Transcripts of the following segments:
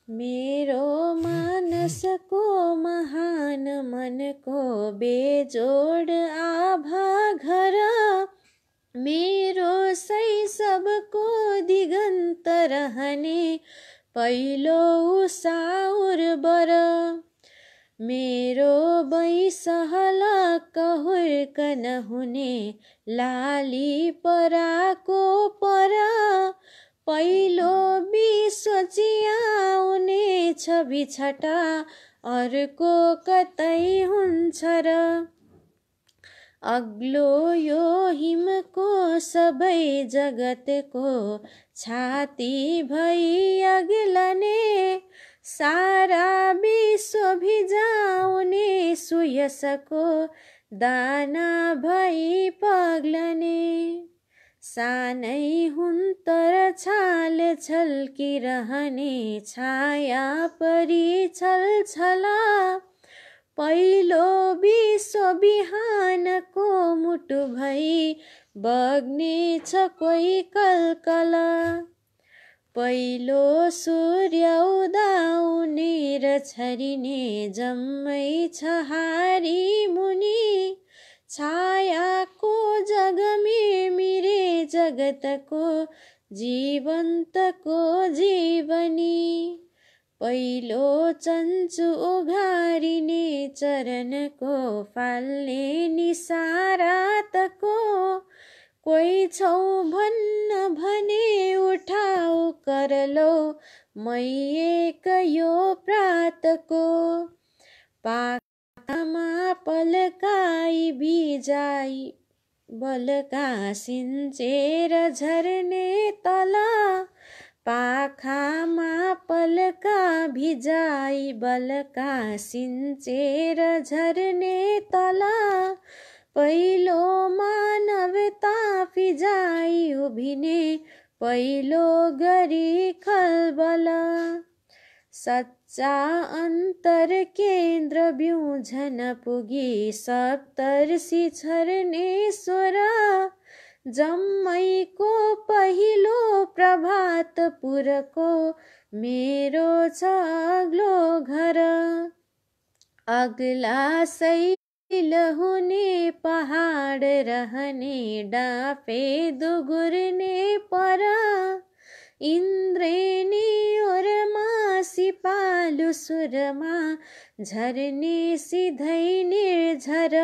मेरो मानसको महान मनको बेजोड आभा घर, मेरो शैशवको दिगन्त रहने पहिलो साउर बर, मेरो बैसहलक हुर्क नहुने लाली पराको पर, पहिलो विश्व चियाउने छ बिछटा अर्को कतै हुन्छ र, अग्लो यो हिमको सबै जगतको छाती भई अग्लने, सारा विश्व भिजाउने सुयसको दाना भई पग्लने, सानै हुन् तर छाल छल्किरहने छाया परी छलछला, पहिलो विश्व बिहानको मुटु भई बग्ने छ कोही कलकला, पहिलो सूर्य उदाउने र छरिने जम्मै छ हारी मुनि, छायाको जग मिरमिरे जगतको जीवन्तको जीवनी, पहिलो चन्चु उघारिने चरणको फाल्ने निसारातको, कोही छौ भन्न भने उठाऊ करलो मै एक यो प्रातको, पाखामा पल्काई बिजाई बलका सिन्चेर झर्ने तल, पाखामा पल्का भिजाई बलका सिन्चेर झर्ने तल, पहिलो मानवता फिजाई उभिने पहिलो गरी खलबल, सच्चा अन्तर केन्द्र ब्युझन पुगी सप्तर्षि छर्ने स्वर, जम्मैको पहिलो प्रभात पुरको मेरो छ अग्लो घर, अग्ला शैल हुने पहाड रहने डाँफे दुगुर्ने पर, इन्द्रेणी ओरमा सिपालु सुरमा झर्ने सिधै निर्झर,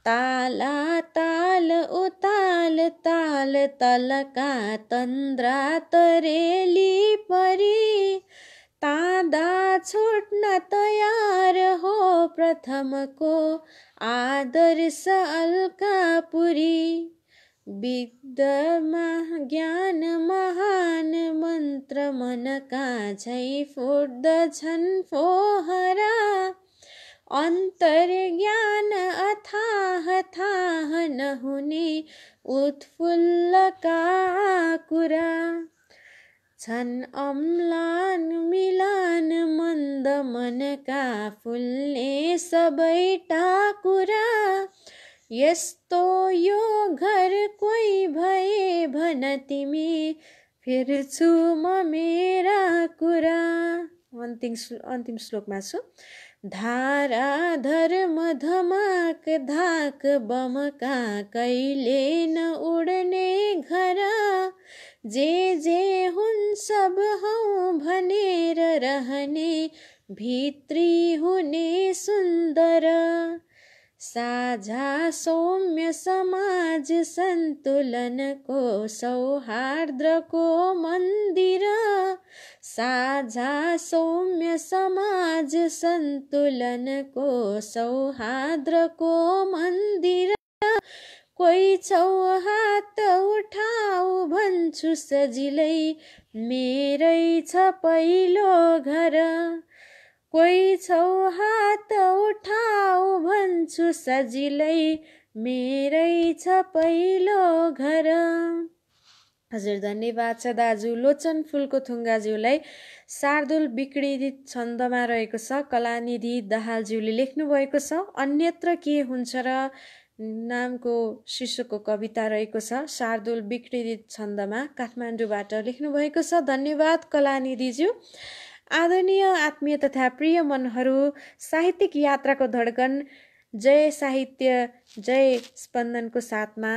ताला ताल उताल ताल तलका तन्द्रा तरेली परी, तादा छुट्न तयार हो प्रथमको आदर्श अलकापुरी, विद्यमा ज्ञान महान मन्त्र मनका झै फुट्दछन् फोहरा, अन्तर्ज्ञान अथाह थाह नहुने उत्फुल्लका कुरा, छन् अम्लान मिलान मन्द मनका फुल्ने सबै टाकुरा, यस्तो यो घर कोही भए भन तिमी फिर्छु म मेरा कुरा। अन्तिम श्लोकमा छु। धारा धर्म धमाक धाक बमका कहिले न उड्ने घर, जे हुन् सब हौ भनेर रहने भित्री हुने सुन्दर, साझा सौम्य समाज सन्तुलनको सौहार्द्रको मन्दिर, साझा सौम्य समाज सन्तुलनको सौहार्द्रको मन्दिर, कोही छौ हात उठाऊ भन्छु सजिलै मेरै छ पहिलो घर, कोही छौ हात उठाऊ भन्छु सजिलै मेरै छ पहिलो घर। हजुर धन्यवाद छ दाजु लोचन फुलको थुङ्गाज्यूलाई। शार्दुल विक्रीडित छन्दमा रहेको छ, कलानिधि दाहालज्यूले लेख्नु भएको छ। अन्यत्र के हुन्छ र नामको शीर्षकको कविता रहेको छ, शार्दुल विक्रीडित छन्दमा काठमाडौँबाट लेख्नु भएको छ। धन्यवाद कलानिधिज्यू। आदरणीय आत्मीय तथा प्रिय मनहरू, साहित्यिक यात्राको धड्कन जय साहित्य जय स्पन्दनको साथमा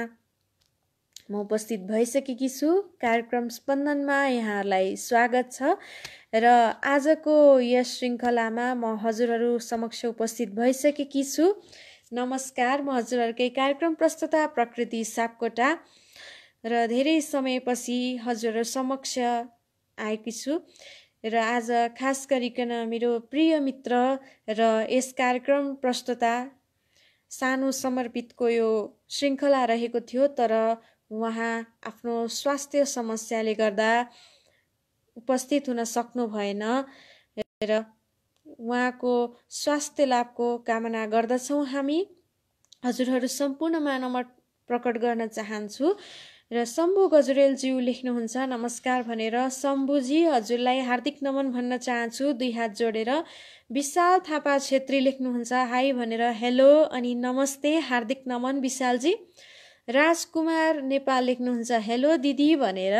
म उपस्थित भइसकेकी छु। कार्यक्रम स्पन्दनमा यहाँहरूलाई स्वागत छ र आजको यस श्रृङ्खलामा म हजुरहरू समक्ष उपस्थित भइसकेकी छु। नमस्कार, म हजुरहरूकै कार्यक्रम प्रस्तुता प्रकृति सापकोटा र धेरै समयपछि हजुरहरू समक्ष आएकी छु र आज खास गरिकन मेरो प्रिय मित्र र यस कार्यक्रम प्रस्तुता सानो समर्पितको यो श्रृङ्खला रहेको थियो, तर उहाँ आफ्नो स्वास्थ्य समस्याले गर्दा उपस्थित हुन सक्नु भएन र उहाँको स्वास्थ्य लाभको कामना गर्दछौँ। हामी हजुरहरू सम्पूर्णमा नमन प्रकट गर्न चाहन्छु र शम्भु गजुरेलज्यू लेख्नुहुन्छ नमस्कार भनेर। शम्भुजी, हजुरलाई हार्दिक नमन भन्न चाहन्छु दुई हात जोडेर। विशाल थापा छेत्री लेख्नुहुन्छ हाई भनेर, हेलो अनि नमस्ते, हार्दिक नमन विशालजी। राजकुमार नेपाल लेख्नुहुन्छ हेलो दिदी भनेर।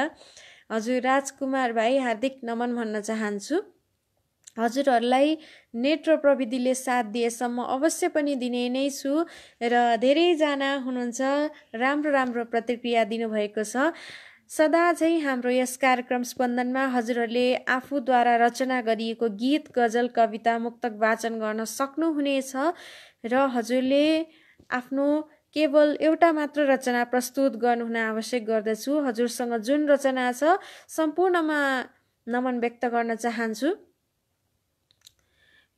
हजुर राजकुमार भाइ, हार्दिक नमन भन्न चाहन्छु। हजुरहरूलाई नेट र प्रविधिले साथ दिएसम्म अवश्य पनि दिने नै छु र धेरैजना हुनुहुन्छ राम्रो राम्रो प्रतिक्रिया दिनुभएको छ। सदा चाहिँ हाम्रो यस कार्यक्रम स्पन्दनमा हजुरहरूले आफूद्वारा रचना गरिएको गीत, गजल, कविता, मुक्तक वाचन गर्न सक्नुहुनेछ र हजुरले आफ्नो केवल एउटा मात्र रचना प्रस्तुत गर्नुहुन आवश्यक गर्दछु। हजुरसँग जुन रचना छ सम्पूर्णमा नमन व्यक्त गर्न चाहन्छु।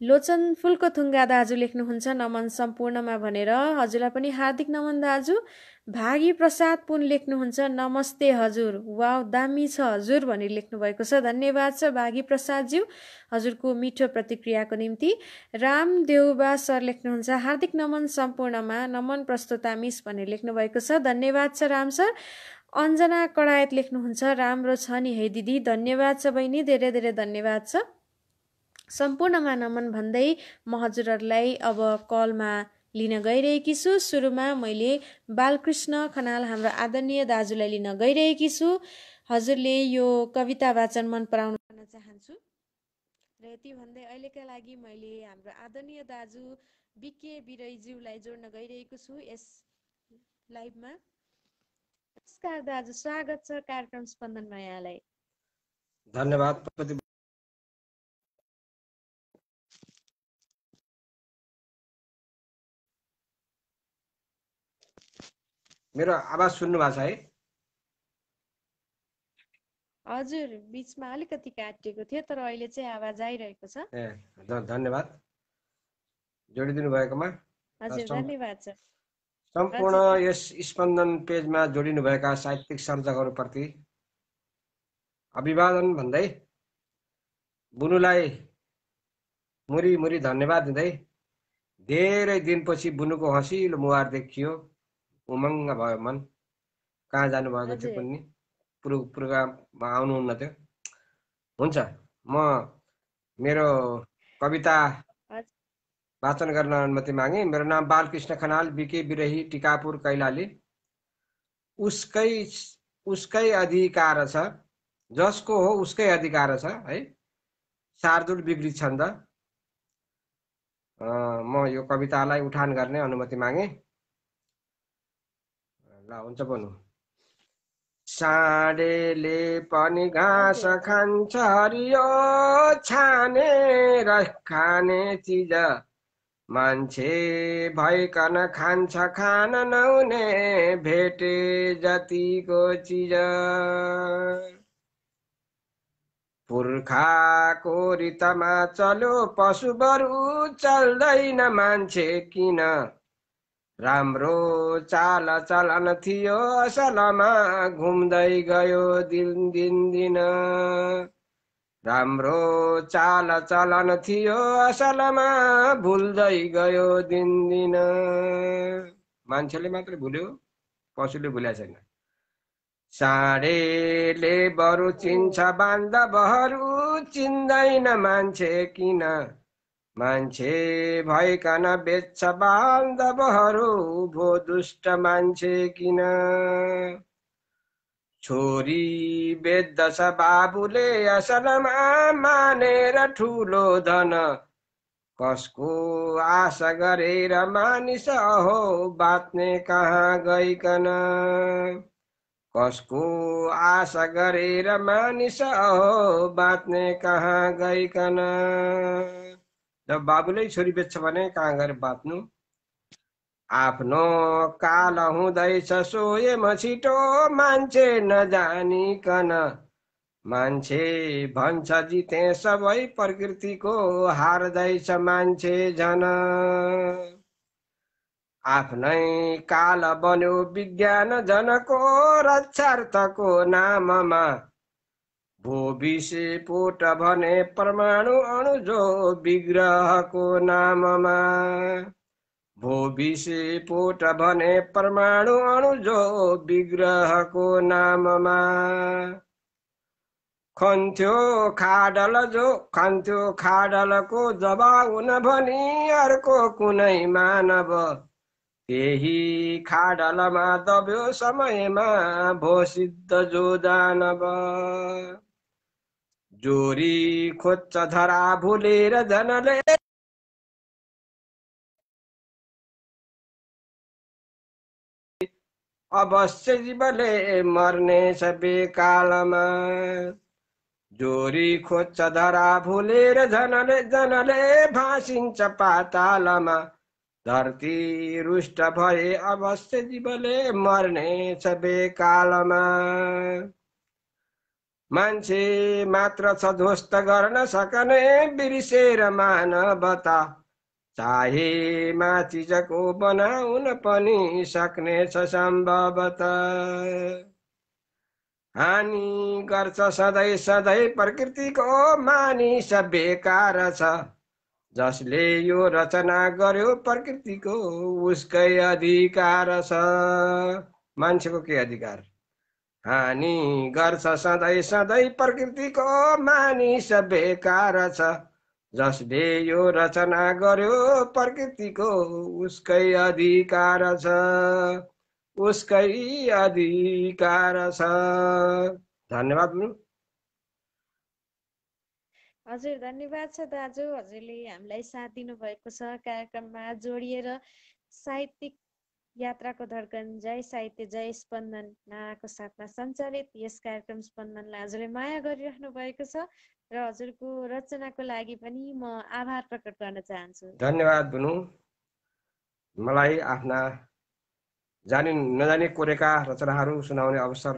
लोचन फुलको थुङ्गा दाजु लेख्नुहुन्छ नमन सम्पूर्णमा भनेर। हजुरलाई पनि हार्दिक नमन दाजु। भागी प्रसाद पुन लेख्नुहुन्छ नमस्ते हजुर, वाउ दामी छ हजुर भनेर लेख्नुभएको छ। धन्यवाद छ भागी प्रसादज्यू हजुरको मिठो प्रतिक्रियाको निम्ति। रामदेउबा सर लेख्नुहुन्छ हार्दिक नमन सम्पूर्णमा, नमन प्रस्तुता मिस भनेर लेख्नुभएको छ। धन्यवाद छ राम सर। अञ्जना कडायत लेख्नुहुन्छ राम्रो छ नि है दिदी। धन्यवाद छ बहिनी, धेरै धेरै धन्यवाद छ। सम्पूर्णमा नमन भन्दै म हजुरहरूलाई अब कलमा लिन गइरहेकी छु। सुरुमा मैले बालकृष्ण खनाल हाम्रो आदरणीय दाजुलाई लिन गइरहेकी छु। हजुरले यो कविता वाचन मन पराउनु गर्न चाहन्छु र यति भन्दै अहिलेका लागि मैले हाम्रो आदरणीय दाजु बिके बिरैज्यूलाई जोड्न गइरहेको छु यस लाइभमा। नमस्कार दाजु, स्वागत छ कार्यक्रम स्पन्दनमा यहाँलाई। धन्यवाद। मेरो आवाज सुन्नु भएको छ है? हजुर, बीचमा अलिकति काटिएको थियो तर अहिले चाहिँ आवाज आइरहेको छ। धन्यवाद जोडिदिनु भएकोमा। हजुर धन्यवाद छ। सम्पूर्ण यस स्पन्दन पेजमा जोडिनु भएका साहित्यिक सर्जकहरूप्रति अभिवादन भन्दै बुनुलाई मुरी मुरी धन्यवाद दिँदै, धेरै दिनपछि बुनुको हँसिलो मुहार देखियो, उमङ्ग भयो मन। कहाँ जानुभएको थियो पनि प्रोग्राममा आउनुहुन्न थियो। हुन्छ, म मेरो कविता वाचन गर्न अनुमति मागे। मेरो नाम बालकृष्ण खनाल, बिके बिरही, टिकापुर, कैलाली। उसकै अधिकार छ, जसको हो उसकै अधिकार छ है, शार्दुल बिग्री छन्द। म यो कवितालाई उठान गर्ने अनुमति मागे। ल हुन्छ बनु। साँडेले पनि घाँस खान्छ हरियो, छानेर खाने चिज मान्छे भइकन खान्छ खान नहुने भेटे जतिको चिज। पुर्खाको रीतमा चल्यो पशु बरु चल्दैन मान्छे किन, राम्रो चाल चलन थियो असलमा घुम्दै गयो दिन दिन दिन। राम्रो चाल चलन थियो असलमा भुल्दै गयो दिन दिन। मान्छेले मात्रै भुल्यो, पशुले भुल्या छैन। साँडेले बरु चिन्छ बान्धवहरू, चिन्दैन मान्छे किन, मान्छे भइकन बेच्छ बान्धवहरू, भो दुष्ट मान्छे किन। छोरी बेच्दछ बाबुले असलमा मानेर ठुलो धन कसको आशा गरेर मानिस हो बाँच्ने कहाँ गइकन कसको आशा गरेर मानिस हो बाँच्ने कहाँ गइकन जब बाबुले छोरी बेच्छ भने कहाँ गएर बाँच्नु आफ्नो काल हुँदैछ सोएम छिटो मान्छे नजानिकन मान्छे भन्छ जिते सबै प्रकृतिको हार्दैछ मान्छे झन आफ्नै काल बन्यो विज्ञान जनको रक्षार्थको नाममा भो विस्फोट भने परमाणु अणुजो विग्रहको नाममा भो विस्फोट भने परमाणु अणुजो विग्रहको नाममा खन्थ्यो खाडलको जबाउन भनी अर्को कुनै मानव त्यही खाडलमा दब्यो समयमा भो सिद्ध जो दानव जोरी खोज्छ धरा भुलेर जनले अवश्य जीवले मर्नेछ बेकालमा जोरी खोज्छ धरा भुलेर जनले भासिन्छ पातालमा धरती रुष्ट भए अवश्य जीवले मर्नेछ बेकालमा मान्छे मात्र छ ध्वस्त गर्न सक्ने बिर्सेर मानवता चाहे माचिजको बनाउन पनि सक्नेछ सम्भवतः हानि गर्छ सधैँ सधैँ प्रकृतिको मानिस बेकार छ जसले यो रचना गर्यो प्रकृतिको उसकै अधिकार छ मान्छेको के अधिकार हानि गर्छ सधैँ सधैँ प्रकृतिको मानिस बेकार छ जसले यो रचना गर्यो प्रकृतिको उसकै अधिकार छ उसकै अधिकार छ धन्यवाद हजुर धन्यवाद छ दाजु हजुरले हामीलाई साथ दिनुभएको छ कार्यक्रममा जोडिएर साहित्यिक यात्राको धड्कन जय साहित्य जय स्पन्दन नाराको साथमा सञ्चालित यस कार्यक्रम स्पन्दनलाई हजुरले माया गरिराख्नु भएको छ र हजुरको रचनाको लागि पनि म आभार प्रकट गर्न चाहन्छु धन्यवाद बुनु मलाई आफ्ना जानी नजानी कोरेका रचनाहरू सुनाउने अवसर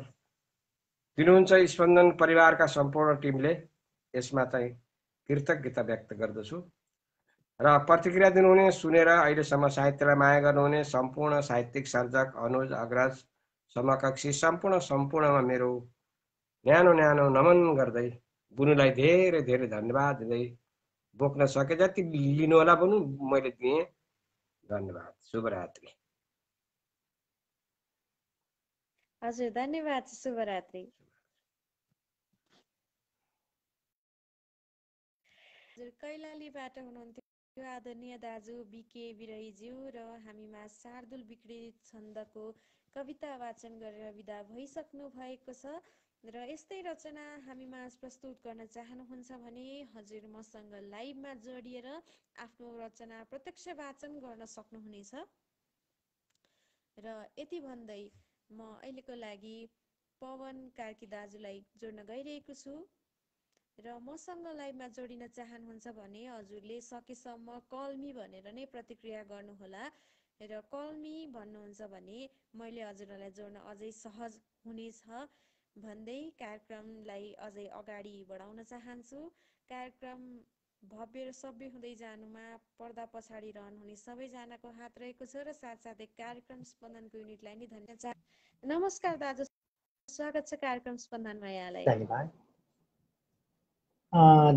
दिनुहुन्छ स्पन्दन परिवारका सम्पूर्ण टिमले यसमा चाहिँ कृतज्ञता व्यक्त गर्दछु र प्रतिक्रिया दिनुहुने सुनेर अहिलेसम्म साहित्यलाई माया गर्नुहुने सम्पूर्ण साहित्यिक सर्जक अनुज अग्रज समकक्षी सम्पूर्णमा मेरो न्यानो नमन गर्दै बुनुलाई धेरै धेरै धन्यवाद दिँदै बोक्न सके जति लिनु होला बुनु मैले दिएँ धन्यवाद शुभरात्रि हजुर धन्यवाद शुभरात्रि हजुर कैलालीबाट हुनुहुन्थ्यो आदरणीय दाजु बीके विरहीज्यू र हामीमा शार्दुल विकृत छन्दको कविता वाचन गरेर विदा भइसक्नु भएको छ र यस्तै रचना हामीमा प्रस्तुत गर्न चाहनुहुन्छ भने हजुर मसँग लाइभमा जोडिएर आफ्नो रचना प्रत्यक्ष वाचन गर्न सक्नुहुनेछ र यति भन्दै म अहिलेको लागि पवन कार्की दाजुलाई जोड्न गइरहेको छु र मसँग लाइभमा जोडिन चाहनुहुन्छ भने हजुरले सकेसम्म कल मी भनेर नै प्रतिक्रिया गर्नुहोला र कल मी भन्नुहुन्छ भने मैले हजुरलाई जोड्न अझै सहज हुनेछ भन्दै कार्यक्रमलाई अझै अगाडि बढाउन चाहन्छु कार्यक्रम भव्य र सभ्य हुँदै जानुमा पर्दा पछाडि रहनुहुने सबैजनाको हात रहेको छ र साथसाथै कार्यक्रम स्पन्दनको युनिटलाई नै धन्यवाद नमस्कार दाजु स्वागत छ कार्यक्रम स्पन्दनमा यहाँलाई धन्यवाद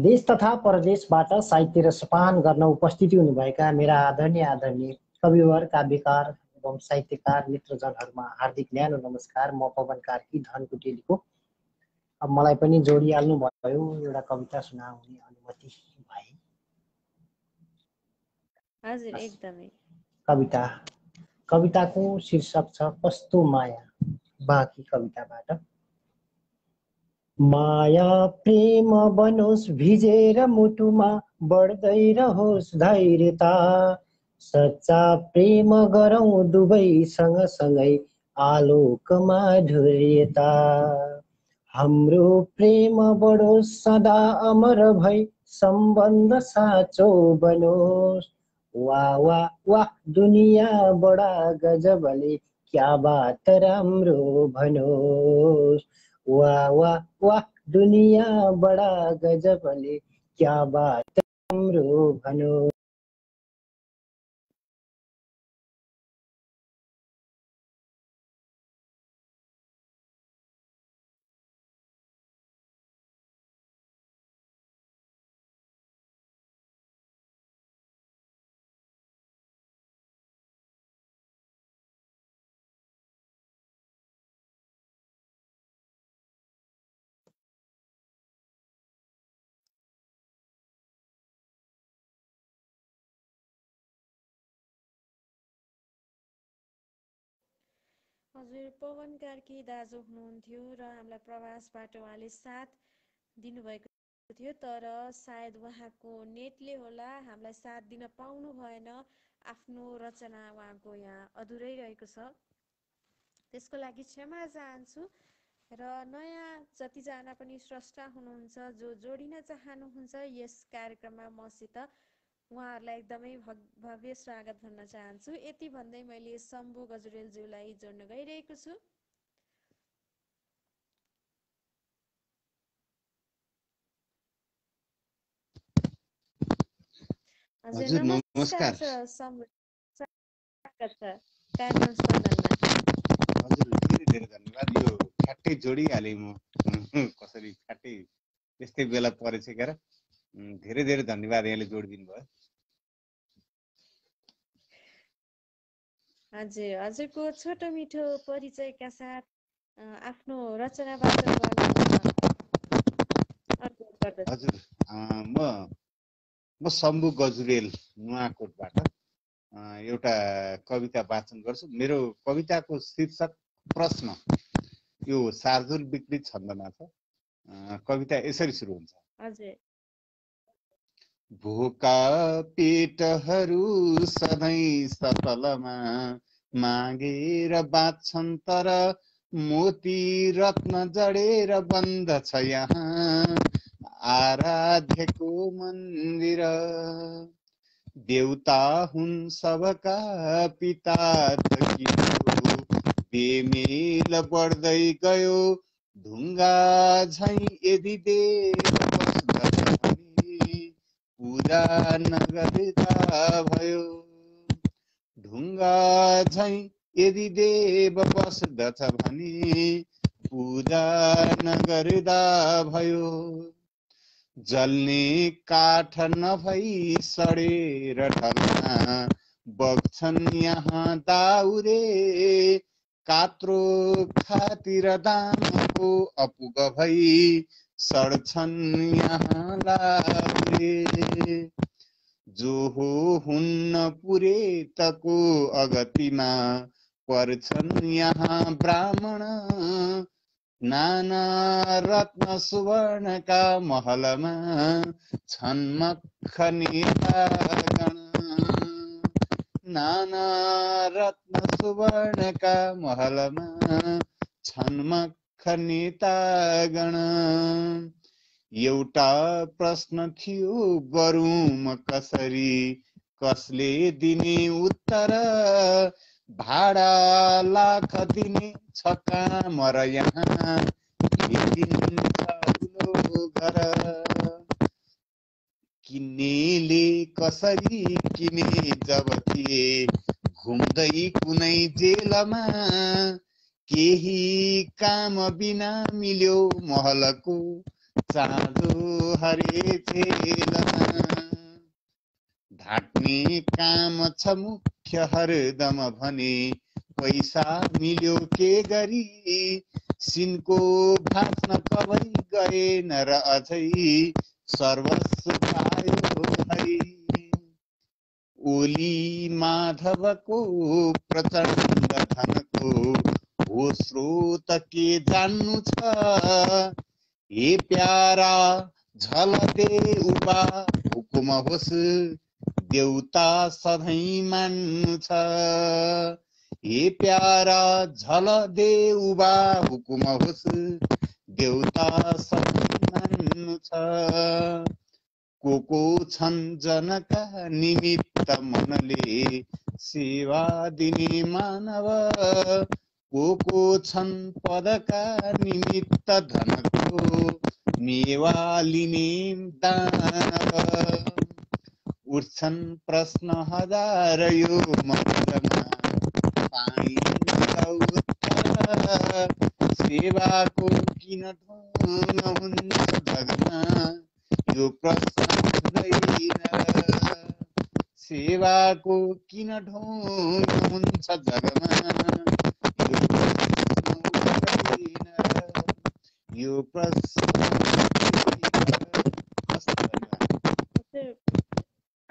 देश तथा परदेशबाट साहित्य र सपान गर्न उपस्थिति हुनुभएका मेरा आदरणीय कविवर काव्यकार एवं साहित्यकार मित्रजनहरूमा हार्दिक न्यानो नमस्कार म पवन कार्की धनकुटेलीको अब मलाई पनि जोडिहाल्नु भयो एउटा कविता सुनाउने अनुमति भए हजुर एकदमै कविताको शीर्षक छ कस्तो माया बाँकी कविताबाट माया प्रेम बनोस् भिजेर मुटुमा बढ्दै रहोस् धैर्यता सच्चा प्रेम गरौँ दुवै सँगसँगै आलोकमा ढुर्यता हाम्रो प्रेम बढोस् सदा अमर भई सम्बन्ध साँचो बनोस् वाह वाह वाह दुनिया बडा गजबले क्या बात राम्रो भनोस् वाह वाह वाह दुनिया बडा गजबले क्या बात राम्रो भनोस्। हजुर पवन कार्की दाजु हुनुहुन्थ्यो र हामीलाई प्रवासबाट उहाँले साथ दिनुभएको थियो, तर सायद उहाँको नेटले होला हामीलाई साथ दिन पाउनु भएन। आफ्नो रचना उहाँको यहाँ अधुरै रहेको छ, त्यसको लागि क्षमा चाहन्छु। र नयाँ जतिजना पनि स्रष्टा हुनुहुन्छ जो जोडिन चाहनुहुन्छ यस कार्यक्रममा मसित, उहाँहरूलाई एकदमै भव्य स्वागत भन्न चाहन्छु। यति भन्दै मैले शम्भु गजुरेलज्यूलाई जोड्न गइरहेको छु। हजुर नमस्कार शम्भु, स्वागत छ कार्यक्रम स्पन्दनमा। हजुर धेरै धेरै धन्यवाद। यो ठ्याट्टै जोडिहालेँ म कसरी ठ्याट्टै त्यस्तै बेला परेछ क्या र। धेरै धेरै धन्यवाद यहाँले जोडिदिनु भयो। हजुर, हजुरको छोटो मिठो परिचयका साथ आफ्नो रचना वाचन गर्न अनुरोध गर्दछु। हजुर, म शम्भु गजुरेल नुवाकोटबाट एउटा कविता वाचन गर्छु। मेरो कविताको शीर्षक प्रश्न, यो शार्दूल विकृत छन्दमा छ। कविता यसरी सुरु हुन्छ। हजुर। भोका पेटहरू सधैँ सतलमा मागेर बाँच्छन्, तर मोती रत्न जडेर बन्द छ यहाँ आराध्यको मन्दिर। देउता हुन् सबका पिता त किन बेमेल बढ्दै गयो ढुङ्गा झैँ यदि देव पूजा नगर्दा भयो। ढुङ्गा झैँ यदि देव बस्दछ भने पूजा नगर्दा भयो। जल्ने काठ नभई सडेर ढल्ना बग्छन् यहाँ दाउरे कात्रो खातिर दामको अपुग भई सड्छन् यहाँ लाउरे। जो हो हुन्न पुरेतको अगतिमा पर्छन् यहाँ ब्राह्मण नाना रत्न सुवर्णका महलमा छन् मखनेतागण। नाना रत्न सुवर्णका महलमा छन् मखनेतागण। एउटा प्रश्न थियो गरौँ म कसरी, कसले दिने उत्तर भाडा लाख दिने छ काम र यहाँ ठुलो घर। किन्नेले कसरी किने जब थिए घुम्दै कुनै जेलमा केही काम बिना मिल्यो महलको चाँदो हरे जेलमा। ढाक्ने काम छ मुख्य हरदम भने पैसा मिल्यो के गरी सिनको भाँच्न कबै गएन र अझै सर्वस्व पायो है। ओली माधवको प्रचण्ड धनको हो स्रोत के जान्नु छ हे प्यारा झलदे उबा हुकुम होस् देउता सधैँ मान्नु छ। हे प्यारा झलदे उबा हुकुम होस् देउता सधैँ मान्नु छ। को छन् जनका निमित्त मनले सेवा दिने मानव। को छन् पदका निमित्त धनको मेवा लिने दानव। उठ्छन् प्रश्न हजार यो मनमा पाइन्छ उत्तर। सेवाको किन ढोङ हुन्छ जगमा यो प्रश्न उठ्दैन। सेवाको किन ढोङ हुन्छ जगमा यो प्रश्न उठ्दैन। यो प्रश्न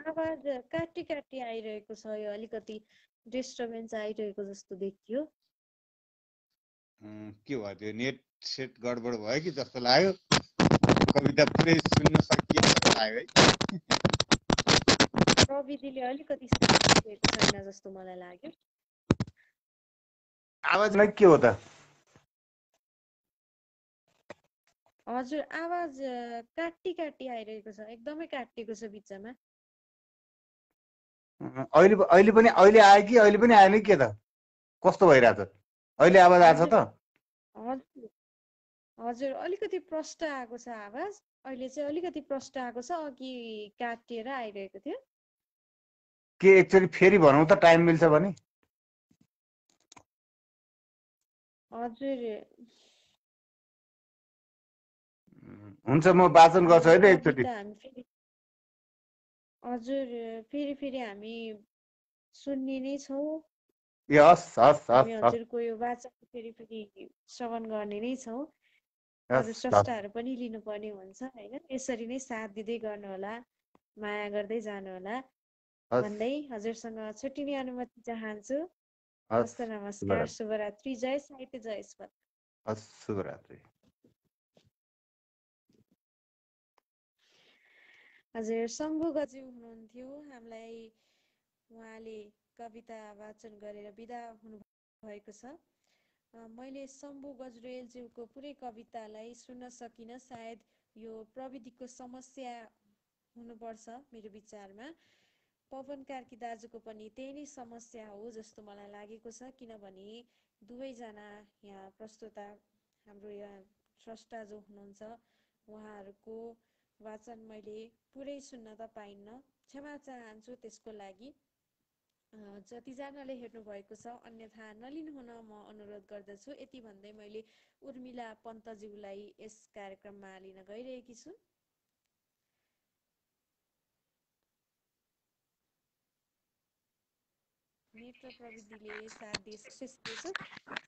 आवाज काटी काटी आइरहेको छ, यो अलिकति डिस्टर्बेन्स आइरहेको जस्तो देखियो। के भयो त्यो नेट सेट गडबड भयो कि जस्तो लाग्यो। कविता पुरै सुन्न सकिएन जस्तो लाग्यो है। प्रविधिले अलिकति सुनिरहेको छैन जस्तो मलाई लाग्यो। आवाजलाई के हो त? हजुर, आवाज काटी काटी आइरहेको छ, एकदमै काटिएको छ बिचमा। अहिले आयो कि अहिले पनि आएन के त? कस्तो भइरहेछ? अहिले आवाज आछ त? हजुर हजुर, अलिकति प्रष्ट आएको छ आवाज। अहिले चाहिँ अलिकति प्रष्ट आएको छ, अघि काटिएर आइरहेको थियो। के एक्चुअली फेरि भनौँ त टाइम मिल्छ भने? हजुर हुन्छ, म वाचन गर्छु है त एकचोटि। हजुर, फेरि हामी सुन्ने नै छौँ। ए हस् हस् हामी हस् हस् हजुरको यो वाचन फेरि श्रवण गर्ने नै छौँ। हजुर, स्रष्टाहरू पनि लिनुपर्ने हुन्छ होइन। यसरी नै साथ दिँदै गर्नुहोला, माया गर्दै जानुहोला भन्दै हजुरसँग छुट्टिने अनुमति चाहन्छु। हस्त नमस्कार, शुभरात्रि, जय साहित्य, जय स्पन्दन। शुभरात्रि। हजुर, शम्भु गज्यू हुनुहुन्थ्यो। हामीलाई उहाँले कविता वाचन गरेर बिदा हुनुभएको छ। मैले शम्भु गजरेलज्यूको पुरै कवितालाई सुन्न सकिनँ। सायद यो प्रविधिको समस्या हुनुपर्छ मेरो विचारमा। पवन कार्की दाजुको पनि त्यही नै समस्या हो जस्तो मलाई लागेको छ, किनभने दुवैजना यहाँ प्रस्तुता हाम्रो यहाँ स्रष्टा जो हुनुहुन्छ उहाँहरूको वाचन मैले पुरै सुन्न त पाइन्न, क्षमा चाहन्छु त्यसको लागि। जतिजनाले हेर्नु भएको छ अन्यथा नलिनुहुन म अनुरोध गर्दछु। यति भन्दै मैले उर्मिला पन्तज्यूलाई यस कार्यक्रममा लिन गइरहेकी छु। नेत्र प्रविधिले साथ दिएछ।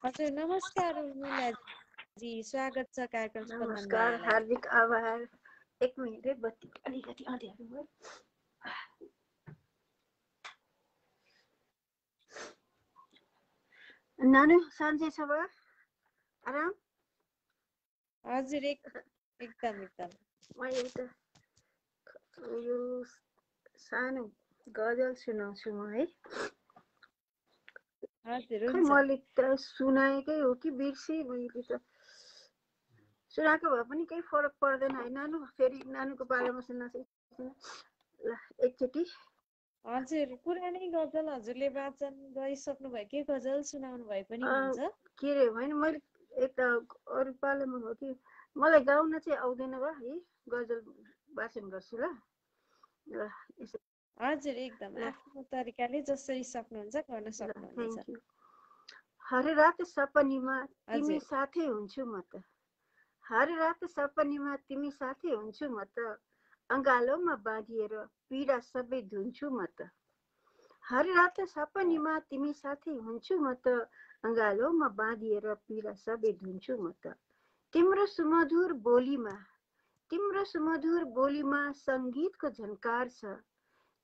हजुर, नमस्कार उर्मिलाजी, स्वागत छ कार्यक्रम स्पन्दन। नमस्कार, हार्दिक आभार। एक मिनट है, बत्ती अलिकति अँध्यारो भयो। नानु सन्चै छ बा? आराम? हजुर, एकदम म एउटा यो सानो गजल सुनाउँछु म है। हजुर, मैले त सुनाएकै हो कि बिर्सेँ मैले त। सुनाएको भए पनि केही फरक पर्दैन है नानु। फेरि नानुको पालामा सुनाउँछु ल एकचोटि। हजुर, पुरानै गजल हजुरले वाचन गरिसक्नु भएकै गजल सुनाउनु भए पनि हुन्छ। के रे होइन, मैले यता अरू पालामा हो कि मलाई गाउन चाहिँ आउँदैन बा है। गजल वाचन गर्छु ल। हजुर, एकदम आफ्नो तरिकाले जसरी सक्नुहुन्छ गर्न सक्नुहुन्छ। हर रात सपनीमा तिमी साथै हुन्छु म त। हर रात सपनीमा तिमी साथै हुन्छु म त। अँगालोमा बाँधिएर पीडा सबै धुन्छु म त। हर रात सपनीमा तिमी साथै हुन्छु म त। अँगालोमा बाँधिएर पीडा सबै धुन्छु म त। तिम्रो सुमधुर बोलीमा सङ्गीतको झन्कार छ।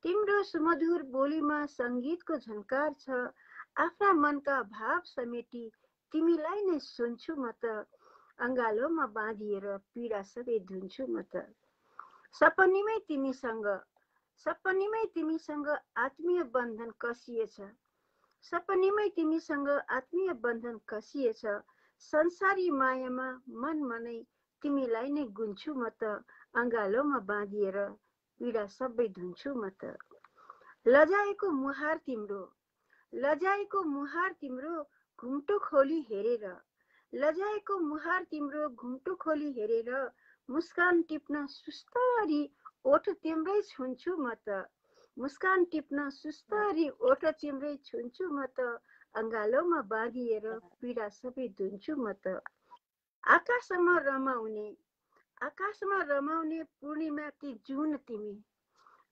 तिम्रो सुमधुर बोलीमा सङ्गीतको झन्कार छ। आफ्ना मनका भाव समेटी तिमीलाई नै सुन्छु म त। अङ्गालोमा बाँधिएर पीडा सबै धुन्छु म त। सपनीमै तिमीसँग आत्मीय बन्धन कसिएछ। सपनीमै तिमीसँग आत्मीय बन्धन कसिएछ। संसारी मायामा मनै तिमीलाई नै गुन्छु म त। अङ्गालोमा बाँधिएर पीडा सबै धुन्छु म त। लजाएको मुहार तिम्रो घुम्टो खोली हेरेर। लजाएको मुहार तिम्रो घुम्टो खोली हेरेर मुस्कान टिप्न सुस्तरी ओठ तिम्रै छुन्छु म त। मुस्कान टिप्न सुस्तरी ओठ तिम्रै छुन्छु म त। अङ्गालोमा बाँधिएर पीडा सबै धुन्छु म त। आकाशमा रमाउने पूर्णिमाकी जुन तिमी।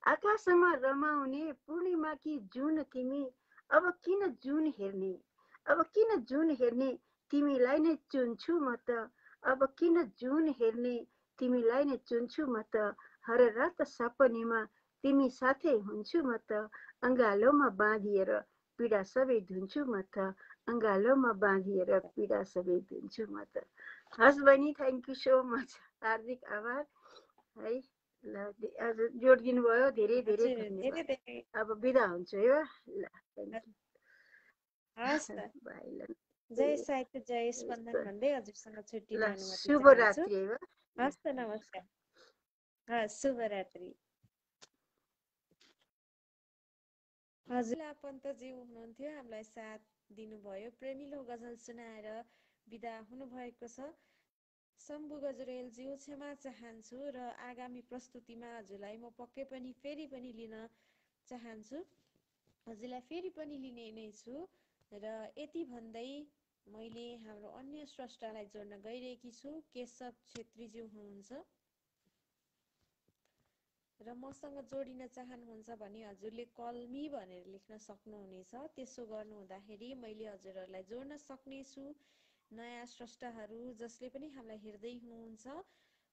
आकाशमा रमाउने पूर्णिमाकी जुन तिमी। अब किन जुन हेर्ने तिमीलाई नै चुन्छु म त। अब किन जुन हेर्ने तिमीलाई नै चुन्छु म त। हर रात सपनीमा तिमी साथै हुन्छु म त। अङ्गालोमा बाँधिएर पीडा सबै धुन्छु म त। अङ्गालोमा बाँधिएर पीडा सबै धुन्छु म त। हस् बहिनी, थ्याङ्क यू सो मच। हार्दिक आभार है। ल आज जोड दिनुभयो, धेरै धेरै धन्यवाद। अब बिदा हुन्छु है। ल हस् त। जय साहित्य जय स्पन्दन भन्दै हजुरसँग छुट्टिने अनुमति चाहन्छु। शुभरात्रि है। हस् त, नमस्कार। हस्, शुभरात्रि। हजुर पन्तज्यू हुनुहुन्थ्यो, हामीलाई साथ दिनुभयो, प्रेमिलो गजल सुनाएर बिदा हुनुभएको छ। शम्भु गजरेलज्यू क्षमा चाहन्छु र आगामी प्रस्तुतिमा हजुरलाई म पक्कै पनि फेरि पनि लिन चाहन्छु। हजुरलाई फेरि पनि लिने नै छु र यति भन्दै मैले हाम्रो अन्य स्रष्टालाई जोड्न गइरहेकी छु। केशव छेत्रीज्यू हुनुहुन्छ र मसँग जोडिन चाहनुहुन्छ भने हजुरले कल मी भनेर लेख्न सक्नुहुनेछ। त्यसो गर्नुहुँदाखेरि मैले हजुरहरूलाई जोड्न सक्नेछु। नयाँ स्रष्टाहरू जसले पनि हामीलाई हेर्दै हुनुहुन्छ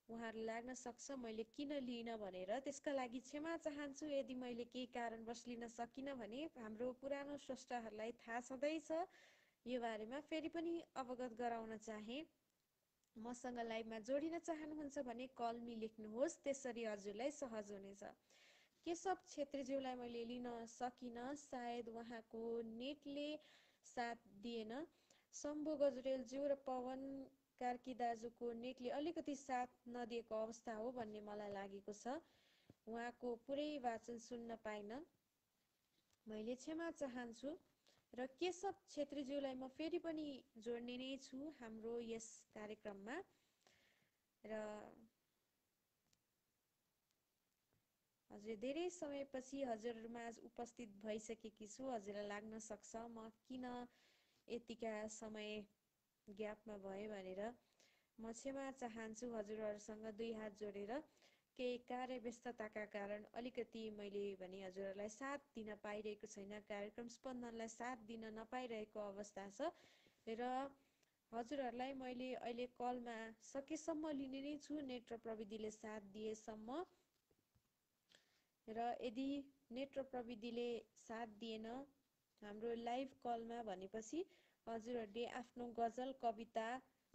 उहाँहरूलाई लाग्न सक्छ मैले किन लिन भनेर। त्यसका लागि क्षमा चाहन्छु यदि मैले केही कारणवश लिन सकिनँ भने। हाम्रो पुरानो स्रष्टाहरूलाई थाहा छँदैछ यो बारेमा, फेरि पनि अवगत गराउन चाहे। मसँग लाइभमा जोडिन चाहनुहुन्छ भने कल मी लेख्नुहोस्, त्यसरी हजुरलाई सहज हुनेछ। केशव छेत्रीज्यूलाई मैले लिन सकिनँ, सायद उहाँको नेटले साथ दिएन। शम्भु गजरेलज्यू र पवन कार्की दाजुको नेटले अलिकति साथ नदिएको अवस्था हो भन्ने मलाई लागेको छ। उहाँको पुरै वाचन सुन्न पाइन, मैले क्षमा चाहन्छु। र केशव छेत्रीज्यूलाई म फेरि पनि जोड्ने नै छु हाम्रो यस कार्यक्रममा। र हजुर धेरै समयपछि हजुरहरूमा उपस्थित भइसकेकी छु। हजुरलाई लाग्न सक्छ म किन यतिका समय ग्यापमा भए भनेर। म क्षमा चाहन्छु हजुरहरूसँग दुई हात जोडेर। केही कार्यव्यस्तताका कारण अलिकति मैले भने हजुरहरूलाई साथ दिन पाइरहेको छैन, कार्यक्रम स्पन्दनलाई साथ दिन नपाइरहेको अवस्था छ। र हजुरहरूलाई मैले अहिले कलमा सकेसम्म लिने नै छु, नेट र प्रविधिले साथ दिएसम्म। र यदि नेट र प्रविधिले साथ दिएन हाम्रो लाइभ कलमा भनेपछि हजुरहरूले आफ्नो गजल, कविता,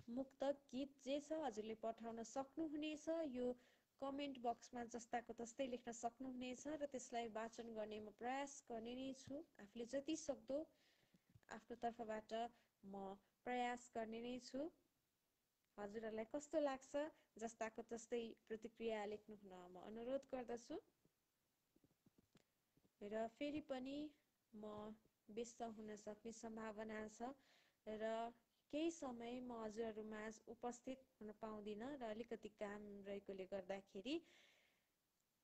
मुक्तक, गीत जे छ हजुरले पठाउन सक्नुहुनेछ। यो कमेन्ट बक्समा जस्ताको तस्तै लेख्न सक्नुहुनेछ र त्यसलाई वाचन गर्ने म प्रयास गर्ने नै छु। आफूले जति सक्दो आफ्नो तर्फबाट म प्रयास गर्ने नै छु। हजुरहरूलाई कस्तो लाग्छ जस्ताको तस्तै प्रतिक्रिया लेख्नुहुन म अनुरोध गर्दछु। र फेरि पनि म व्यस्त हुन सक्ने सम्भावना छ र केही समय म हजुरहरूमाझ उपस्थित हुन पाउँदिनँ र अलिकति काम रहेकोले गर्दाखेरि।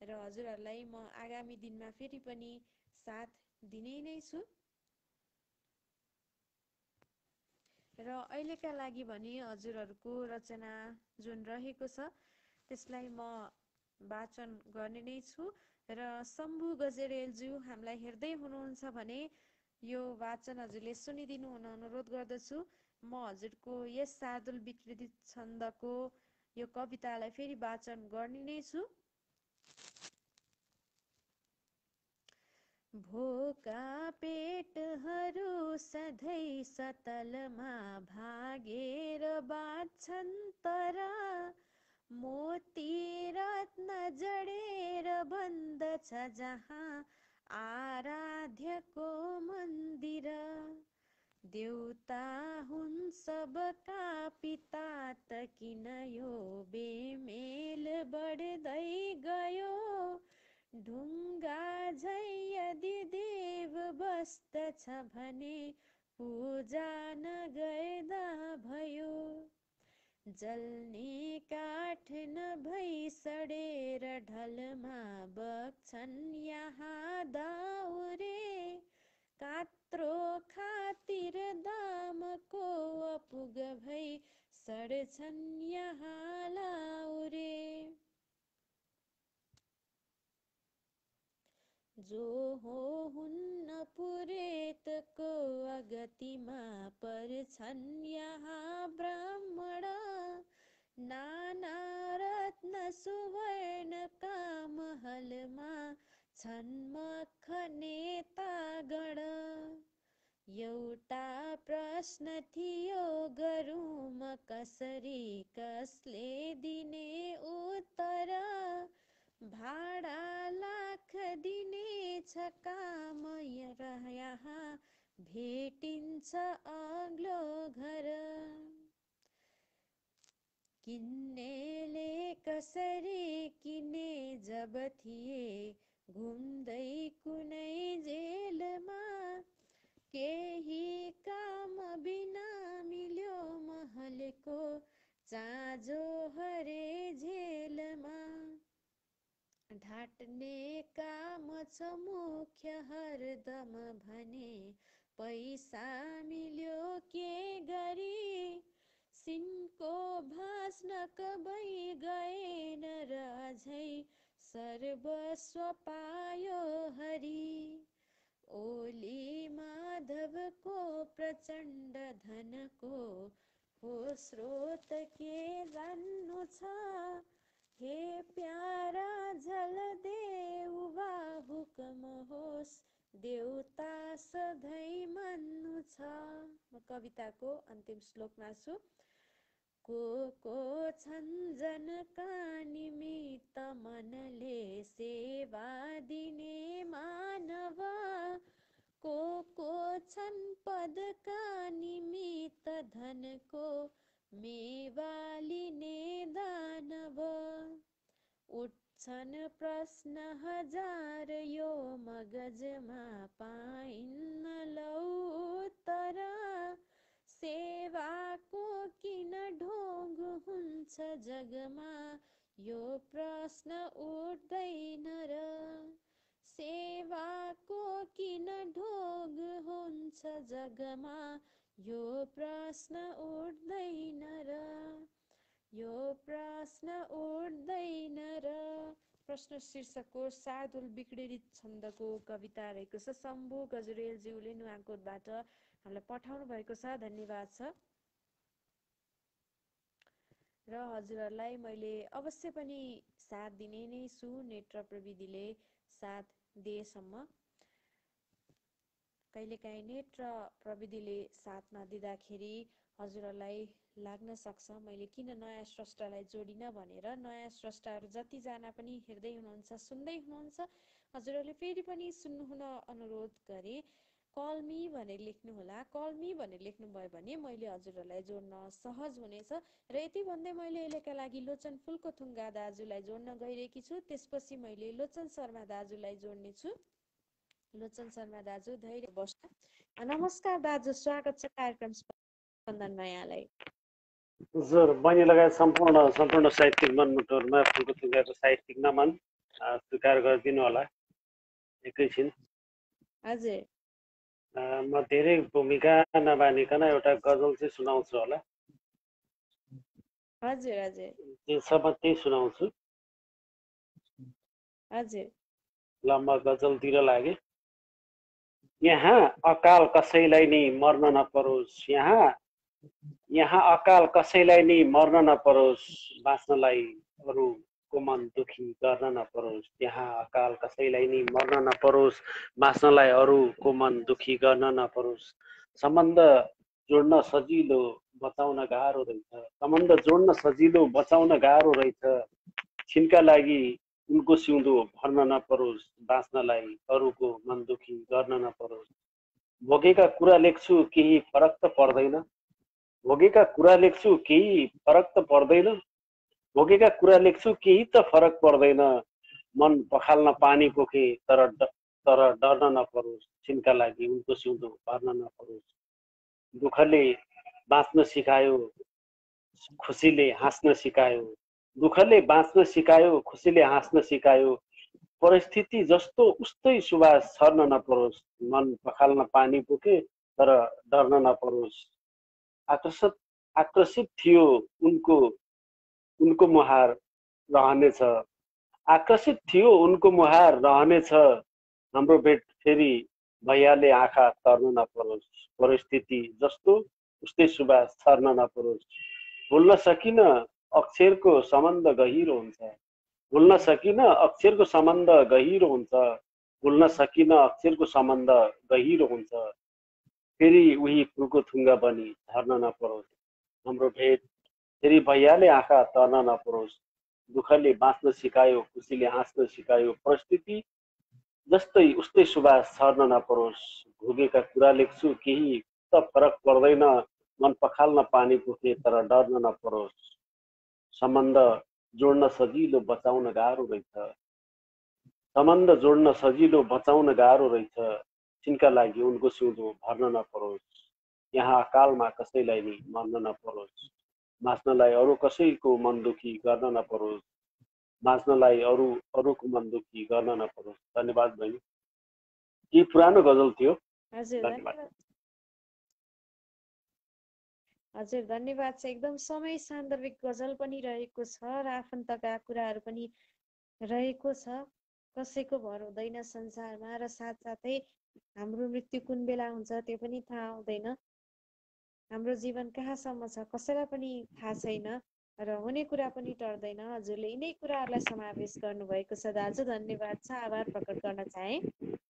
र हजुरहरूलाई म आगामी दिनमा फेरि पनि साथ दिने नै छु। र अहिलेका लागि भने हजुरहरूको रचना जुन रहेको छ त्यसलाई म वाचन गर्ने नै छु। र शम्भु गजरेलज्यू हामीलाई हेर्दै हुनुहुन्छ भने यो वाचन हजुरले सुनिदिनु हुन अनुरोध गर्दछु। म हजुरको यस शार्दुल विकृति छन्दको यो कवितालाई फेरि वाचन गर्ने नै छु। भोका पेटहरू सधैँ सतलमा भागेर बाँच्छन् तर मोती रत्न जडेर बन्दछ जहाँ आराध्यको मन्दिर। देउता हुन् सबका पिता त किन यो बेमेल बढ्दै गयो। ढुङ्गा झै यदि देव बस्दछ भने पूजा नगर्दा भयो। जल्ने काठ नभई सडेर ढलमा बग्छन् यहाँ दाउरे। कात्रो खातिर दामको अपुग भई सड्छन् यहाँ लाउरे। जो हो हुन्न पुरेतको अगतिमा पर्छन् यहाँ ब्राह्मण। नाना रत्न सुवर्णका महलमा छन् मखने तागण। एउटा प्रश्न थियो गरौँ म कसरी, कसले दिने उत्तर। भाडा लाख दिने छ काम यहाँ भेटिन्छ अग्लो घर। किन्नेले कसरी किने जब थिए घुम्दै कुनै जेलमा। केही काम बिना मिल्यो महलको चाँजो हरे झेलमा। ढाट्ने काम छ मुख्य हरदम भने पैसा मिल्यो के गरी। सिनको भास्नक भई गएन र अझै सर्वस्व पायो हरि। ओली माधवको प्रचण्ड धनको हो स्रोत के जान्नु छ। हे प्यारा जलदेव वा हुकम होस् देउता सधैँ मान्नु छ। म कविताको अन्तिम श्लोकमा छु। को छन् जनका निमित्त मनले सेवा दिने मानव। को छन् पदका निमित्त धनको मेवा लिने दानव। उठ्छन् प्रश्न हजार यो मगजमा पाइन्न लौ उत्तर। सेवाको किन ढोग हुन्छ जगमा यो प्रश्न उठ्दैन र। सेवाको किन ढोग हुन्छ जगमा यो प्रश्न उठ्दैन र। यो प्रश्न उठ्दैन र। प्रश्न शीर्षकको शार्दूल विक्रीडित छन्दको कविता रहेको छ। शम्भु गजुरेलज्यूले नुवाकोटबाट हामीलाई पठाउनु भएको छ। धन्यवाद छ। र हजुरहरूलाई मैले अवश्य पनि साथ दिने नै छु, नेट र प्रविधिले साथ दिएसम्म। कहिलेकाहीँ नेट र प्रविधिले साथ नदिँदाखेरि हजुरहरूलाई लाग्न सक्छ मैले किन नयाँ स्रष्टालाई जोडिन भनेर। नयाँ स्रष्टाहरू जतिजना पनि हेर्दै हुनुहुन्छ, सुन्दै हुनुहुन्छ, हजुरहरूले फेरि पनि सुन्नुहुन अनुरोध गरे। कल मी भनेर लेख्नुहोला। कल मी भनेर लेख्नुभयो भने मैले हजुरहरूलाई जोड्न सहज हुनेछ। र यति भन्दै मैले अहिलेका लागि लोचन फुल्कोथुङ्गा दाजुलाई जोड्न गइरहेकी छु। त्यसपछि मैले लोचन शर्मा दाजुलाई जोड्नेछु। लोचन शर्मा दाजु धैर्य बस्नु। नमस्कार दाजु, स्वागत छ कार्यक्रम स्पन्दनमा यहाँलाई। हजुर, बहिनी लगायत सम्पूर्ण साहित्यिक मनमुटुहरूमा फुल्कोथुङ्गाको साहित्यिक नमन स्वीकार गरिदिनु होला एकैछिन। हजुर। म धेरै भूमिका नबानिकन एउटा गजल चाहिँ सुनाउँछु होला। हजुर हजुर। जेसम्म त्यही सुनाउँछु। हजुर। ल म गजलतिर लागे। यहाँ अकाल कसैलाई नि मर्न नपरोस्। यहाँ अकाल कसैलाई नि मर्न नपरोस्। बाँच्नलाई अरूको मन दुखी गर्न नपरोस्। यहाँ अकाल कसैलाई नि मर्न नपरोस्। बाँच्नलाई अरूको मन दुखी गर्न नपरोस्। सम्बन्ध जोड्न सजिलो बचाउन गाह्रो रहेछ। सम्बन्ध जोड्न सजिलो बचाउन गाह्रो रहेछ। छिनका लागि उनको सिउँदो भर्न नपरोस्, बाँच्नलाई अरूको मन दुखी गर्न नपरोस्। भोगेका कुरा लेख्छु केही फरक त पर्दैन, भोगेका कुरा लेख्छु केही फरक त पर्दैन, भोगेका कुरा लेख्छु केही त फरक पर्दैन। मन पखाल्न पानी पोखे तर डर्न नपरोस्, छिनका लागि उनको सिउँदो भर्न नपरोस्। दुःखले बाँच्न सिकायो, खुसीले हाँस्न सिकायो, दुःखले बाँच्न सिकायो, खुसीले हाँस्न सिकायो। परिस्थिति जस्तो उस्तै सुवास छर्न नपरोस्, मन पखाल्न पानी पोखे तर डर्न नपरोस्। आकर्षित थियो उनको मुहार रहनेछ, आकर्षित थियो उनको मुहार रहनेछ। हाम्रो भेट फेरि भैयाले आँखा तर्न नपरोस्, परिस्थिति जस्तो उस्तै सुवास छर्न नपरोस्। भुल्न सकिन अक्षरको सम्बन्ध गहिरो हुन्छ, भुल्न सकिन अक्षरको सम्बन्ध गहिरो हुन्छ, भुल्न सकिन अक्षरको सम्बन्ध गहिरो हुन्छ। फेरि उही फुलको थुङ्गा बनी झर्न नपरोस्, हाम्रो भेट फेरि भैयाले आँखा तर्न नपरोस्। दुःखले बाँच्न सिकायो, खुसीले हाँस्न सिकायो, परिस्थिति जस्तै उस्तै सुवास छर्न नपरोस्। भोगेका कुरा लेख्छु केही त फरक पर्दैन, मन पखाल्न पानी पोखे तर डर्न नपरोस्। सम्बन्ध जोड्न सजिलो बचाउन गाह्रो रहेछ, सम्बन्ध जोड्न सजिलो बचाउन गाह्रो रहेछ। छिनका लागि उनको सिउँदो भर्न नपरोस्। यहाँ अकालमा कसैलाई नि मर्न नपरोस्, बाँच्नलाई अरू कसैको मन दुखी गर्न नपरोस्, बाँच्नलाई अरूको मन दुखी गर्न नपरोस्। धन्यवाद बहिनी। यी पुरानो गजल थियो। धन्यवाद। हजुर धन्यवाद छ। एकदम समय सान्दर्भिक गजल पनि रहेको छ र आफन्तका कुराहरू पनि रहेको छ। कसैको भर हुँदैन संसारमा र साथसाथै हाम्रो मृत्यु कुन बेला हुन्छ त्यो पनि थाहा हुँदैन। हाम्रो जीवन कहाँसम्म छ कसैलाई पनि थाहा छैन र हुने कुरा पनि टर्दैन। हजुरले यिनै कुराहरूलाई समावेश गर्नुभएको छ दाजु, धन्यवाद छ। आभार प्रकट गर्न चाहे।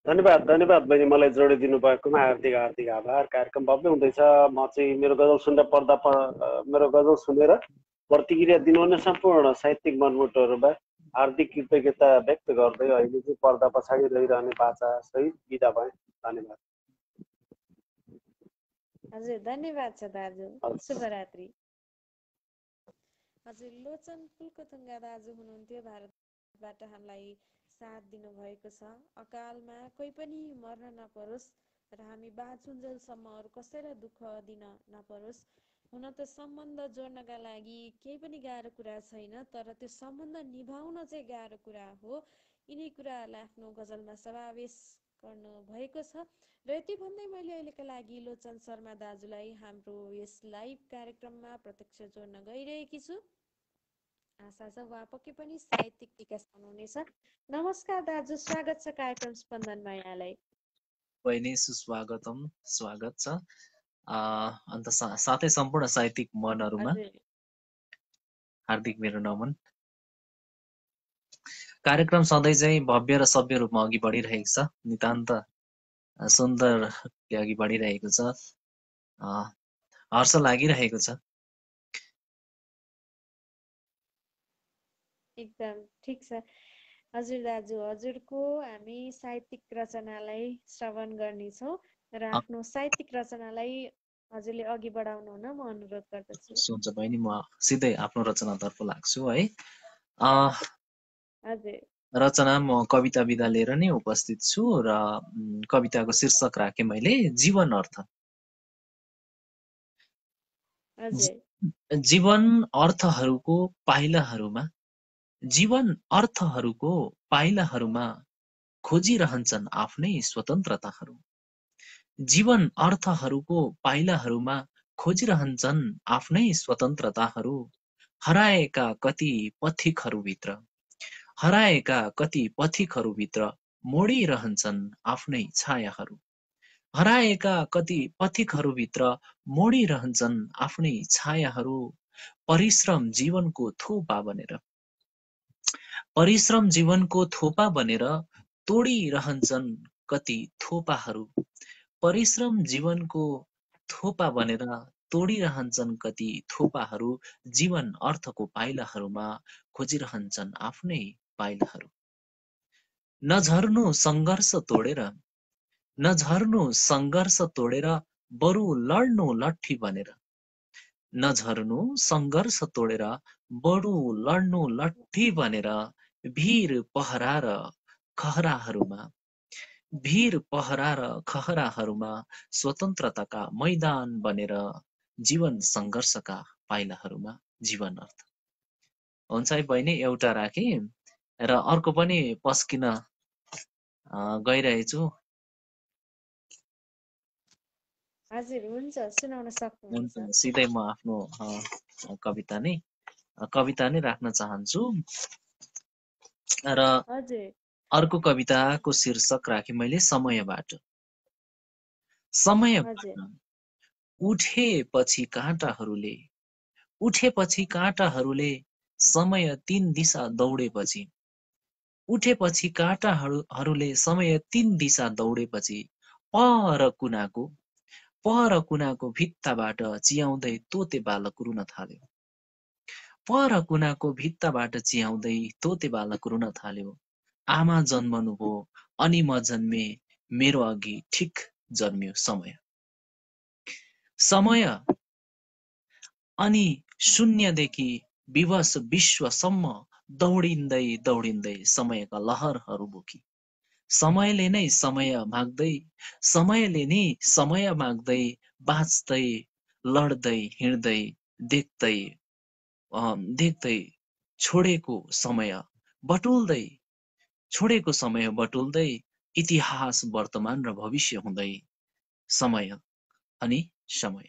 धन्यवाद बहिनी, मलाई जोडिदिनु भएकोमा हार्दिक हार्दिक आभार। कार्यक्रम भव्य हुँदैछ। म चाहिँ मेरो गजल मेरो गजल सुनेर प्रतिक्रिया दिनुहुने सम्पूर्ण साहित्यिक मनमुटुहरूमा हार्दिक कृतज्ञता व्यक्त गर्दै अहिले चाहिँ पर्दा पछाडि रहिरहने बाचा सहित बिदा भएँ। धन्यवाद। हजुर धन्यवाद छ दाजु, शुभरात्रि। हजुर लोचन फुल्कोथुङ्गा दाजु हुनुहुन्थ्यो, भारतबाट हामीलाई साथ दिनुभएको छ। अकालमा कोही पनि मर्न नपरोस् र हामी बाँचुन्जेलसम्म अरू कसैलाई दुःख दिन नपरोस्। हुन त सम्बन्ध जोड्नका लागि केही पनि गाह्रो कुरा छैन, तर त्यो सम्बन्ध निभाउन चाहिँ गाह्रो कुरा हो। यिनै कुराहरूलाई आफ्नो गजलमा समावेश गर्नु भएको छ र यति भन्दै मैले अहिलेका लागि लोचन शर्मा दाजुलाई हाम्रो यस लाइभ कार्यक्रममा प्रत्यक्ष जोड्न गइरहेकी छु। आशा छ उहाँ पक्कै पनि साहित्यिक विकास हुनुहुनेछ। नमस्कार दाजु, स्वागत छ कार्यक्रम स्पन्दनमा यहाँलाई। बहिनी सुस्वागतम, स्वागत छ। अन्त साथै सम्पूर्ण साहित्यिक मनहरूमा हार्दिक मेरो नमन। कार्यक्रम सधैँ चाहिँ भव्य र सभ्य रूपमा अघि बढिरहेको छ, नितान्त सुन्दर अघि बढिरहेको छ, हर्ष लागिरहेको छ। एकदम ठिक छ। हजुर दाजु, हजुरको हामी साहित्यिक रचनालाई श्रवण गर्नेछौँ र आफ्नो साहित्यिक रचनालाई हजुरले अघि बढाउनु हुन म अनुरोध गर्दछु। हुन्छ बहिनी, म सिधै आफ्नो रचनातर्फ लाग्छु है। रचना म कविता विधा लिएर नै उपस्थित छु र कविताको शीर्षक राखेँ मैले जीवन अर्थ। जीवन अर्थहरूको पाइलाहरूमा खोजिरहन्छन् आफ्नै स्वतन्त्रताहरू। जीवन अर्थहरूको पाइलाहरूमा खोजिरहन्छन् आफ्नै स्वतन्त्रताहरू। हराएका कति पथिकहरूभित्र मोडिरहन्छन् आफ्नै छायाहरू। हराएका कति पथिकहरूभित्र मोडिरहन्छन् आफ्नै छायाहरू। परिश्रम जीवनको थोपा बनेर तोडिरहन्छन् कति थोपाहरू। परिश्रम जीवनको थोपा बनेर तोडिरहन्छन् कति थोपाहरू जीवन अर्थको पाइलाहरूमा खोजिरहन्छन् आफ्नै पाइलाहरू। नझर्नु सङ्घर्ष तोडेर नझर्नु सङ्घर्ष तोडेर बरु लड्नु लट्ठी बनेर नझर्नु सङ्घर्ष तोडेर बरु लड्नु लट्ठी बनेर भिर पहरा र खहराहरूमा भिर पहरा र खहराहरूमा स्वतन्त्रताका मैदान बनेर जीवन सङ्घर्षका पाइलाहरूमा जीवन अर्थ। हुन्छ है बहिनी, एउटा राखेँ र अर्को पनि पस्किन गइरहेछु। हजुर हुन्छ, सुनाउन सक्नुहुन्छ। हुन्छ, सिधै म आफ्नो कविता नै राख्न चाहन्छु र हजुर अर्को कविताको शीर्षक राखेँ मैले समयबाट। समयबाट उठेपछि काँटाहरूले समय 3 दिशा दौडेपछि उठेपछि काँटाहरूले समय 3 दिशा दौडेपछि पर कुनाको भित्ताबाट चियाउँदै तोते बालक रुन थाल्यो। पर कुनाको भित्ताबाट चियाउँदै तोते बालक रुन थाल्यो। आमा जन्मनु भो अनि म जन्मे, मेरो अघि ठिक जन्मियो समय अनि शून्यदेखि विवश विश्वसम्म दौडिँदै दौडिँदै समयका लहरहरू बोकी समयले नै समय माग्दै बाँच्दै लड्दै हिँड्दै देख्दै छोडेको समय बटुल्दै इतिहास वर्तमान र भविष्य हुँदै समय अनि समय।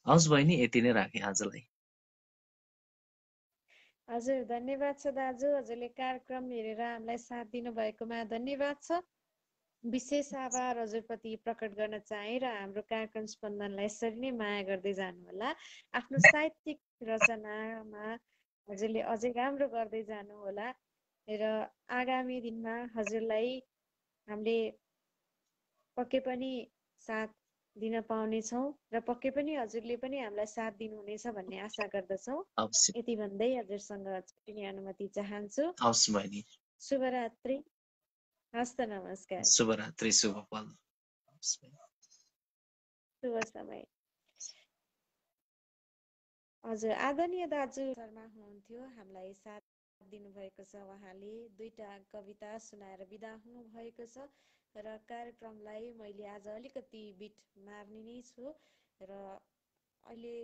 हस् बहिनी, यति नै राखेँ आजलाई। हजुर धन्यवाद छ दाजु, हजुरले कार्यक्रम हेरेर हामीलाई साथ दिनुभएकोमा धन्यवाद छ। विशेष आभार हजुरप्रति प्रकट गर्न चाहे र हाम्रो कार्यक्रम स्पन्दनलाई यसरी नै माया गर्दै जानुहोला। आफ्नो साहित्यिक रचनामा हजुरले अझै राम्रो गर्दै जानुहोला र आगामी दिनमा हजुरलाई हामीले पक्कै पनि साथ दिन पाउनेछौँ र पक्कै पनि हजुरले पनि हामीलाई साथ दिनुहुनेछ भन्ने आशा गर्दछौँ। यति भन्दै हजुरसँग छुट्टिने अनुमति चाहन्छु। हवस् बहिनी, शुभरात्रि। हस्त नमस्कार। शुभरात्रि, शुभ पल, शुभ समय। हजुर आदरणीय दाजु शर्मा हुनुहुन्थ्यो, हामीलाई साथ दिनुभएको छ। उहाँले 2टा कविता सुनाएर बिदा हुनुभएको छ र कार्यक्रमलाई मैले आज अलिकति बिट मार्ने नै छु र अहिले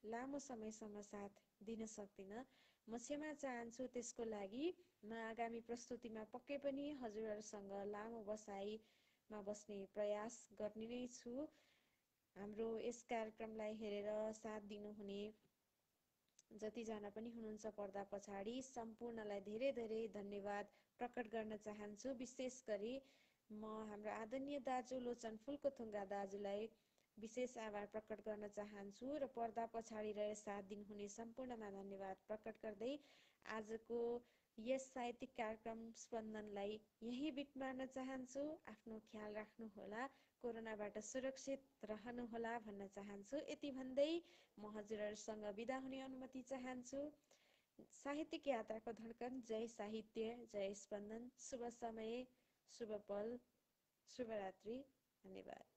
लामो समयसम्म साथ दिन सक्दिनँ। म क्षमा चाहन्छु त्यसको लागि। म आगामी प्रस्तुतिमा पक्कै पनि हजुरहरूसँग लामो बसाइमा बस्ने प्रयास गर्ने नै छु। हाम्रो यस कार्यक्रमलाई हेरेर साथ दिनुहुने जतिजना पनि हुनुहुन्छ पर्दा पछाडि सम्पूर्णलाई धेरै धेरै धन्यवाद प्रकट गर्न चाहन्छु। विशेष गरी म हाम्रो आदरणीय दाजु लोचन फुल्कोथुङ्गा दाजुलाई विशेष आभार प्रकट गर्न चाहन्छु र पर्दा पछाडि रहेर साथ दिनुहुने सम्पूर्णमा धन्यवाद प्रकट गर्दै आजको यस साहित्यिक कार्यक्रम स्पन्दनलाई यही बिट मार्न चाहन्छु। आफ्नो ख्याल राख्नुहोला, कोरोनाबाट सुरक्षित रहनुहोला भन्न चाहन्छु। यति भन्दै म हजुरहरूसँग बिदा हुने अनुमति चाहन्छु। साहित्यिक यात्राको धड्कन, जय साहित्य, जय स्पन्दन। शुभ समय, शुभ पल, शुभरात्रि, धन्यवाद।